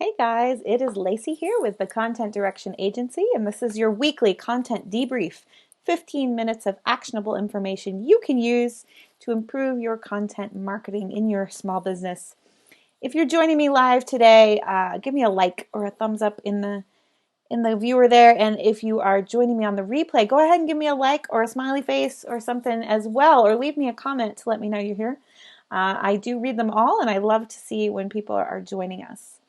Hey guys, it is Lacey here with the Content Direction Agency, and this is your weekly content debrief. 15 minutes of actionable information you can use to improve your content marketing in your small business. If you're joining me live today, give me a like or a thumbs up in the viewer there, and if you are joining me on the replay, go ahead and give me a like or a smiley face or something as well, or leave me a comment to let me know you're here. I do read them all, and I love to see when people are joining us.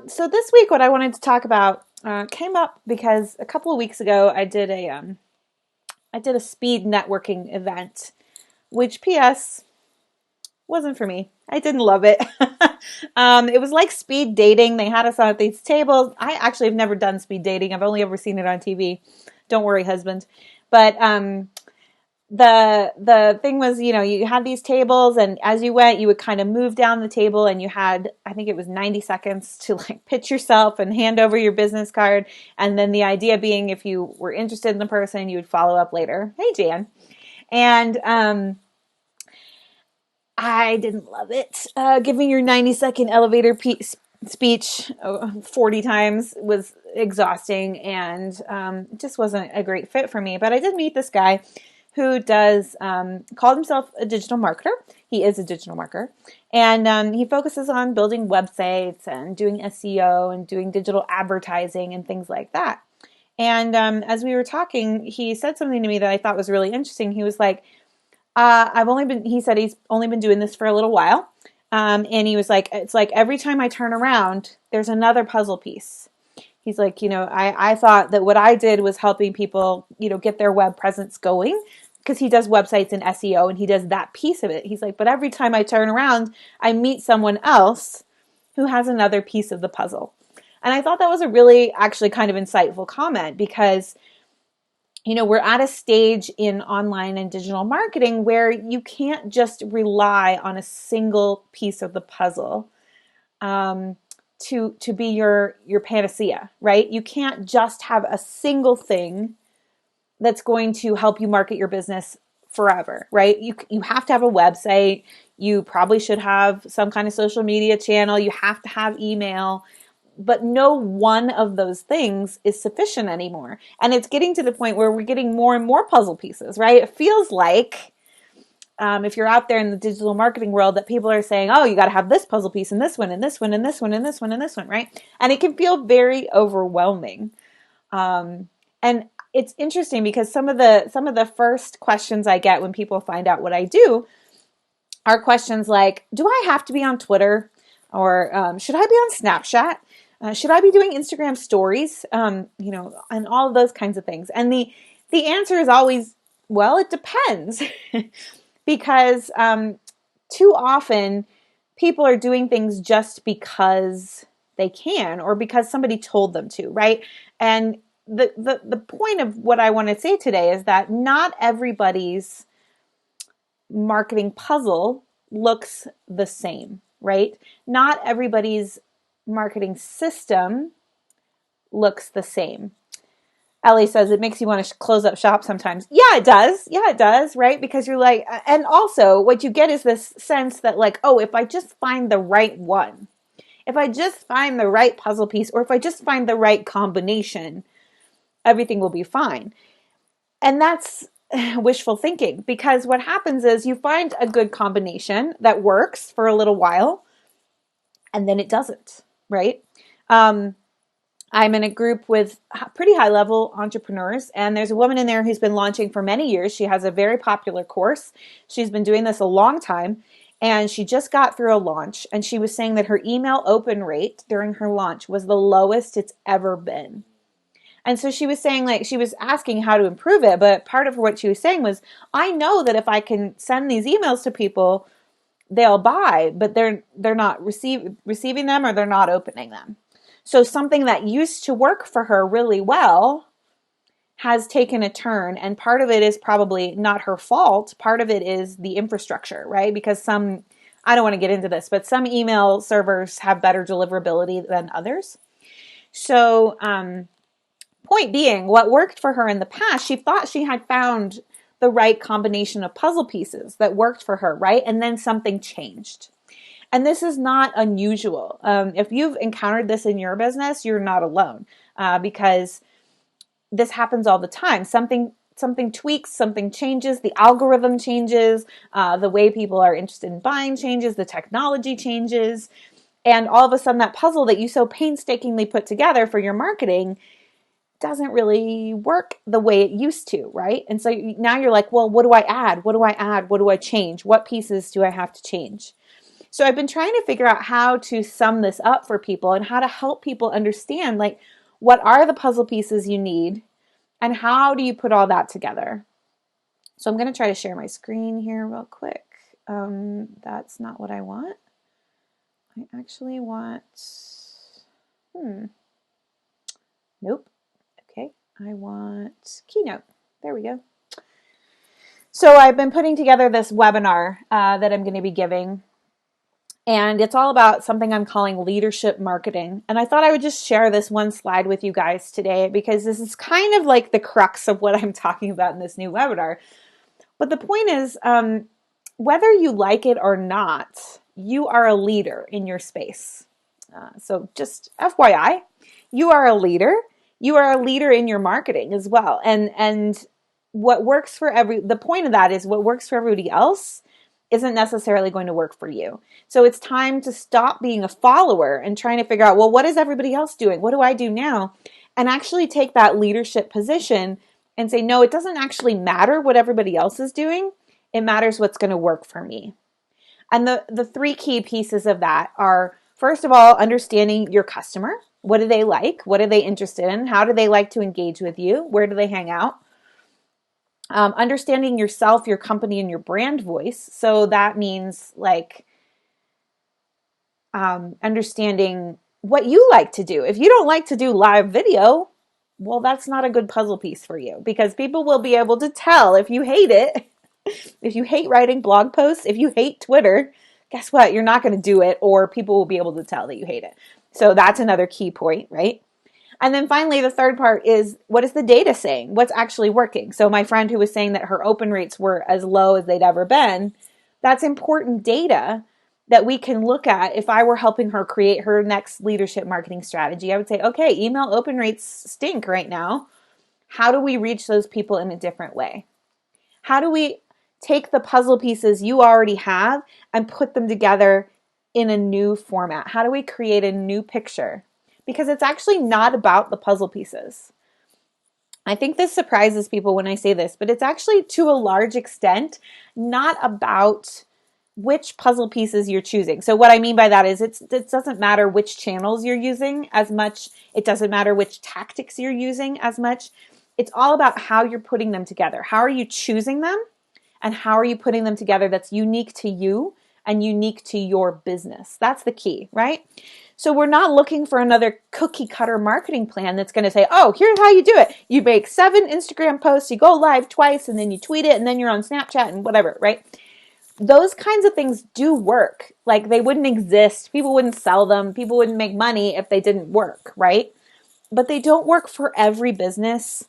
So this week, what I wanted to talk about came up because a couple of weeks ago I did a speed networking event, which P.S. wasn't for me. I didn't love it. It was like speed dating. They had us on these tables. I actually have never done speed dating. I've only ever seen it on TV. Don't worry, husband. But the thing was, you had these tables, and as you went, you would kind of move down the table, and you had, I think it was 90 seconds to pitch yourself and hand over your business card. And then the idea being, if you were interested in the person, you would follow up later. Hey, Jan. And I didn't love it. Giving your 90-second elevator speech 40 times was exhausting, and it just wasn't a great fit for me. But I did meet this guy who called himself a digital marketer. He is a digital marketer. And he focuses on building websites and doing SEO and doing digital advertising and things like that. And as we were talking, he said something to me that I thought was really interesting. He was like, he said he's only been doing this for a little while. And he was like, it's like every time I turn around, there's another puzzle piece. He's like, I thought that what I did was helping people, get their web presence going, because he does websites and SEO and he does that piece of it. He's like, but every time I turn around, I meet someone else who has another piece of the puzzle. And I thought that was a really actually kind of insightful comment, because we're at a stage in online and digital marketing where you can't just rely on a single piece of the puzzle to be your panacea, right? You can't just have a single thing that's going to help you market your business forever, right? You have to have a website. You probably should have some kind of social media channel. You have to have email. But no one of those things is sufficient anymore. And it's getting to the point where we're getting more and more puzzle pieces, right? It feels like, if you're out there in the digital marketing world, that people are saying, oh, you got to have this puzzle piece and this one and this one and this one and this one and this one, right? And it can feel very overwhelming. And it's interesting because some of the first questions I get when people find out what I do are questions like, do I have to be on Twitter? Or should I be on Snapchat? Should I be doing Instagram stories? And all of those kinds of things. And the answer is always, well, it depends. Because too often people are doing things just because they can, or because somebody told them to, right? And the point of what I want to say today is that not everybody's marketing puzzle looks the same, right? Not everybody's marketing system looks the same. Ellie says it makes you want to close up shop sometimes. Yeah, it does. Yeah, it does, right? Because you're like, and also what you get is this sense that like, oh, if I just find the right one, if I just find the right puzzle piece, or if I just find the right combination, everything will be fine. And that's wishful thinking, because what happens is you find a good combination that works for a little while, and then it doesn't, right? I'm in a group with pretty high-level entrepreneurs, and there's a woman in there who's been launching for many years. She has a very popular course. She's been doing this a long time, and she just got through a launch, and she was saying that her email open rate during her launch was the lowest it's ever been. And so she was saying, she was asking how to improve it, but part of what she was saying was, I know that if I can send these emails to people, they'll buy, but they're not receiving them, or they're not opening them. So something that used to work for her really well has taken a turn, and part of it is probably not her fault. Part of it is the infrastructure, right? Because I don't want to get into this, but some email servers have better deliverability than others. So, point being, what worked for her in the past, she thought she had found the right combination of puzzle pieces that worked for her, right? And then something changed. And this is not unusual. If you've encountered this in your business, you're not alone, because this happens all the time. Something tweaks, something changes, the algorithm changes, the way people are interested in buying changes, the technology changes, and all of a sudden that puzzle that you so painstakingly put together for your marketing doesn't really work the way it used to, right? And so now you're like, well, what do I add? What do I add? What do I change? What pieces do I have to change? So I've been trying to figure out how to sum this up for people and how to help people understand, like, what are the puzzle pieces you need and how do you put all that together? So I'm going to try to share my screen here real quick. That's not what I want. I actually want, nope. Okay, I want Keynote. There we go. So I've been putting together this webinar that I'm going to be giving, and it's all about something I'm calling leadership marketing. And I thought I would just share this one slide with you guys today because this is kind of like the crux of what I'm talking about in this new webinar. But the point is, whether you like it or not, you are a leader in your space. So just FYI, you are a leader. You are a leader in your marketing as well. And what works for the point of that is what works for everybody else isn't necessarily going to work for you. So it's time to stop being a follower and trying to figure out, well, what is everybody else doing? What do I do now? And actually take that leadership position and say, no, it doesn't actually matter what everybody else is doing. It matters what's going to work for me. And the three key pieces of that are, first of all, understanding your customer. What do they like? What are they interested in? How do they like to engage with you? Where do they hang out? Understanding yourself, your company, and your brand voice. So that means like understanding what you like to do. If you don't like to do live video, well, that's not a good puzzle piece for you because people will be able to tell if you hate it. If you hate writing blog posts, if you hate Twitter, guess what? You're not going to do it, or people will be able to tell that you hate it. So that's another key point, right? And then finally, the third part is, what is the data saying? What's actually working? So my friend who was saying that her open rates were as low as they'd ever been, that's important data that we can look at. If I were helping her create her next leadership marketing strategy, I would say, okay, email open rates stink right now. How do we reach those people in a different way? How do we take the puzzle pieces you already have and put them together in a new format? How do we create a new picture? Because it's actually not about the puzzle pieces. I think this surprises people when I say this, but it's actually to a large extent not about which puzzle pieces you're choosing. So what I mean by that is it doesn't matter which channels you're using as much. It doesn't matter which tactics you're using as much. It's all about how you're putting them together. How are you choosing them? And how are you putting them together that's unique to you and unique to your business? That's the key, right? So we're not looking for another cookie cutter marketing plan that's going to say, oh, here's how you do it. You make 7 Instagram posts, you go live twice, and then you tweet it, and then you're on Snapchat and whatever, right? Those kinds of things do work. Like they wouldn't exist. People wouldn't sell them. People wouldn't make money if they didn't work, right? But they don't work for every business.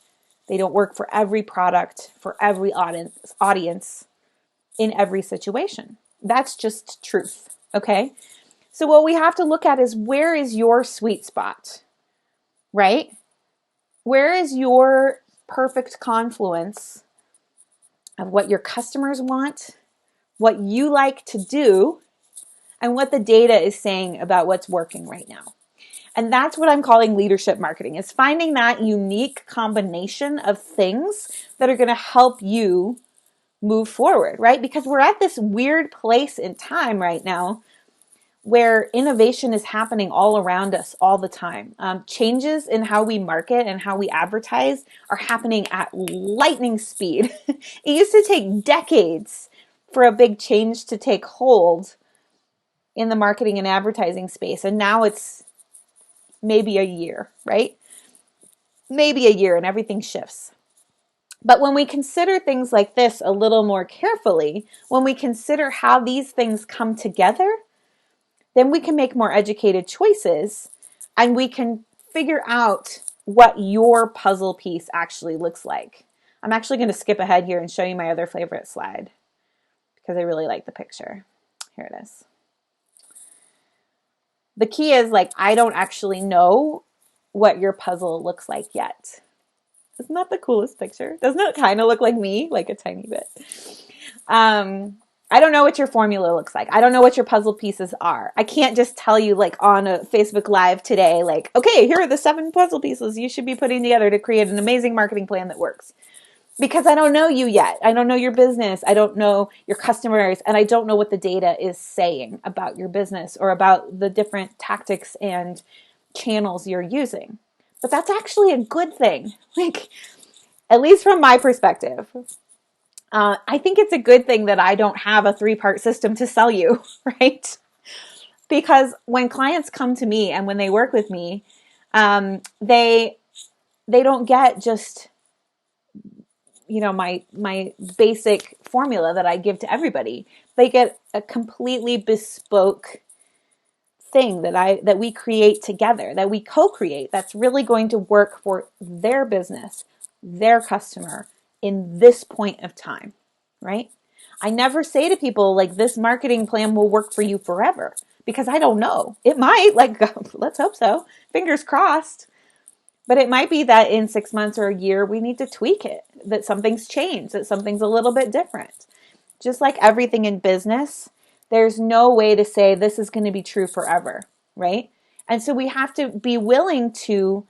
They don't work for every product, for every audience in every situation. That's just truth, okay? So what we have to look at is, where is your sweet spot, right? Where is your perfect confluence of what your customers want, what you like to do, and what the data is saying about what's working right now? And that's what I'm calling leadership marketing, is finding that unique combination of things that are going to help you move forward, right? Because we're at this weird place in time right now where innovation is happening all around us all the time. Changes in how we market and how we advertise are happening at lightning speed. It used to take decades for a big change to take hold in the marketing and advertising space. And now it's maybe a year, right? Maybe a year and everything shifts. But when we consider things like this a little more carefully, when we consider how these things come together, then we can make more educated choices and we can figure out what your puzzle piece actually looks like. I'm actually going to skip ahead here and show you my other favorite slide because I really like the picture. Here it is. The key is like, I don't actually know what your puzzle looks like yet. Isn't that the coolest picture? Doesn't it kind of look like me? Like a tiny bit. I don't know what your formula looks like. I don't know what your puzzle pieces are. I can't just tell you like on a Facebook Live today, like, okay, here are the 7 puzzle pieces you should be putting together to create an amazing marketing plan that works. Because I don't know you yet. I don't know your business. I don't know your customers. And I don't know what the data is saying about your business or about the different tactics and channels you're using. But that's actually a good thing. Like, at least from my perspective. I think it's a good thing that I don't have a 3-part system to sell you, right? Because when clients come to me and when they work with me, they don't get just, you know, my basic formula that I give to everybody. They get a completely bespoke thing that we create together, that we co-create, that's really going to work for their business, their customer in this point of time, right? I never say to people like this marketing plan will work for you forever because I don't know. It might, like, let's hope so. Fingers crossed. But it might be that in 6 months or a year, we need to tweak it, that something's changed, that something's a little bit different. Just like everything in business, there's no way to say this is going to be true forever, right? And so we have to be willing to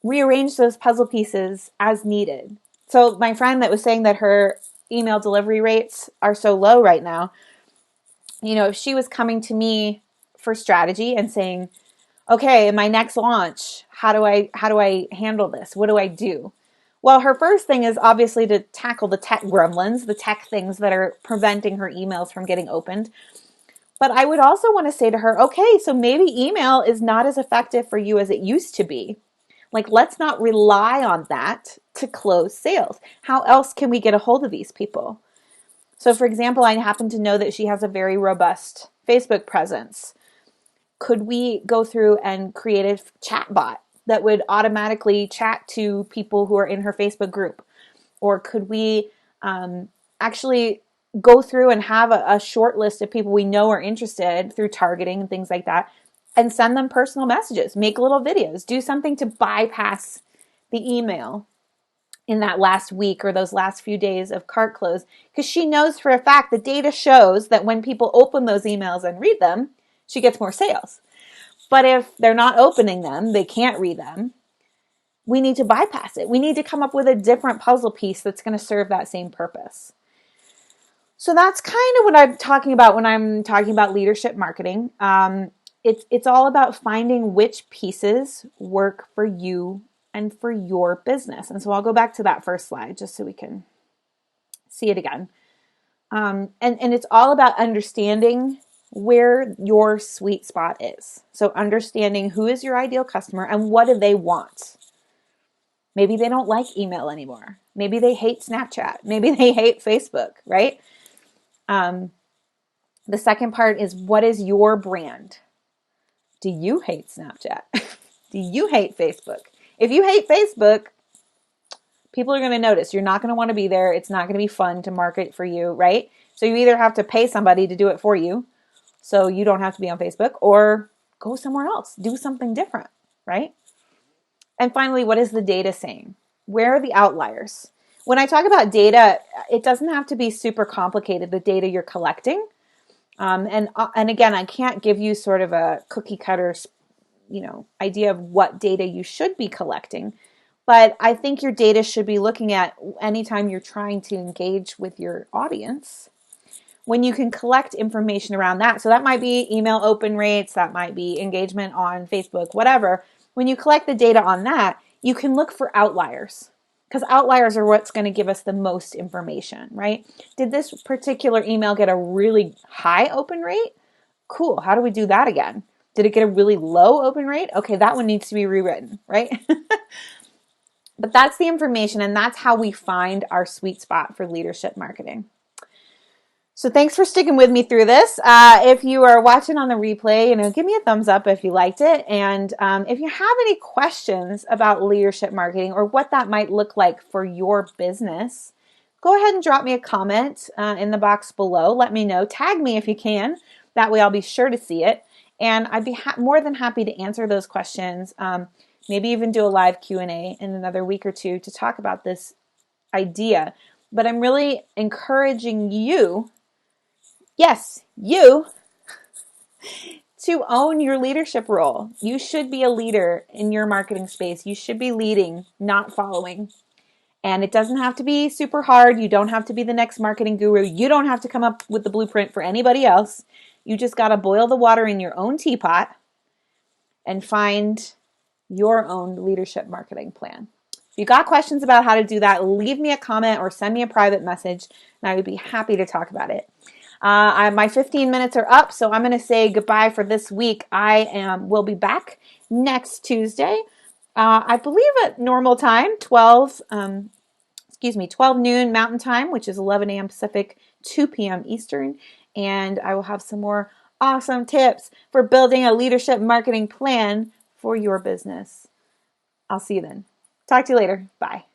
rearrange those puzzle pieces as needed. So my friend that was saying that her email delivery rates are so low right now, you know, if she was coming to me for strategy and saying, okay, in my next launch, how do I handle this? What do I do? Well, her first thing is obviously to tackle the tech gremlins, the tech things that are preventing her emails from getting opened. But I would also want to say to her, okay, so maybe email is not as effective for you as it used to be. Like, let's not rely on that to close sales. How else can we get a hold of these people? So, for example, I happen to know that she has a very robust Facebook presence. Could we go through and create a chat bot that would automatically chat to people who are in her Facebook group? Or could we actually go through and have a short list of people we know are interested through targeting and things like that and send them personal messages, make little videos, do something to bypass the email in that last week or those last few days of cart close? Because she knows for a fact the data shows that when people open those emails and read them, she gets more sales. But if they're not opening them, they can't read them, we need to bypass it. We need to come up with a different puzzle piece that's going to serve that same purpose. So that's kind of what I'm talking about when I'm talking about leadership marketing. It's all about finding which pieces work for you and for your business. And so I'll go back to that first slide just so we can see it again. And it's all about understanding where your sweet spot is. So understanding who is your ideal customer and what do they want. Maybe they don't like email anymore. Maybe they hate Snapchat. Maybe they hate Facebook, right? The second part is, what is your brand? Do you hate Snapchat? Do you hate Facebook? If you hate Facebook, people are going to notice. You're not going to want to be there. It's not going to be fun to market for you, right? So you either have to pay somebody to do it for you so you don't have to be on Facebook, or go somewhere else. Do something different, right? And finally, what is the data saying? Where are the outliers? When I talk about data, it doesn't have to be super complicated, the data you're collecting. And again, I can't give you sort of a cookie cutter, idea of what data you should be collecting. But I think your data should be looking at anytime you're trying to engage with your audience, when you can collect information around that. So that might be email open rates, that might be engagement on Facebook, whatever. When you collect the data on that, you can look for outliers, because outliers are what's going to give us the most information, right? Did this particular email get a really high open rate? Cool. How do we do that again? Did it get a really low open rate? Okay, that one needs to be rewritten, right? But that's the information, and that's how we find our sweet spot for leadership marketing. So thanks for sticking with me through this. If you are watching on the replay, give me a thumbs up if you liked it. And if you have any questions about leadership marketing or what that might look like for your business, go ahead and drop me a comment in the box below. Let me know. Tag me if you can. That way I'll be sure to see it. And I'd be more than happy to answer those questions. Maybe even do a live Q&A in another week or two to talk about this idea. But I'm really encouraging you, yes, you, to own your leadership role. You should be a leader in your marketing space. You should be leading, not following. And it doesn't have to be super hard. You don't have to be the next marketing guru. You don't have to come up with the blueprint for anybody else. You just got to boil the water in your own teapot and find your own leadership marketing plan. If you got questions about how to do that, leave me a comment or send me a private message, and I would be happy to talk about it. My 15 minutes are up, so I'm going to say goodbye for this week. I will be back next Tuesday, I believe at normal time, 12 noon Mountain Time, which is 11 a.m. Pacific, 2 p.m. Eastern, and I will have some more awesome tips for building a leadership marketing plan for your business. I'll see you then. Talk to you later. Bye.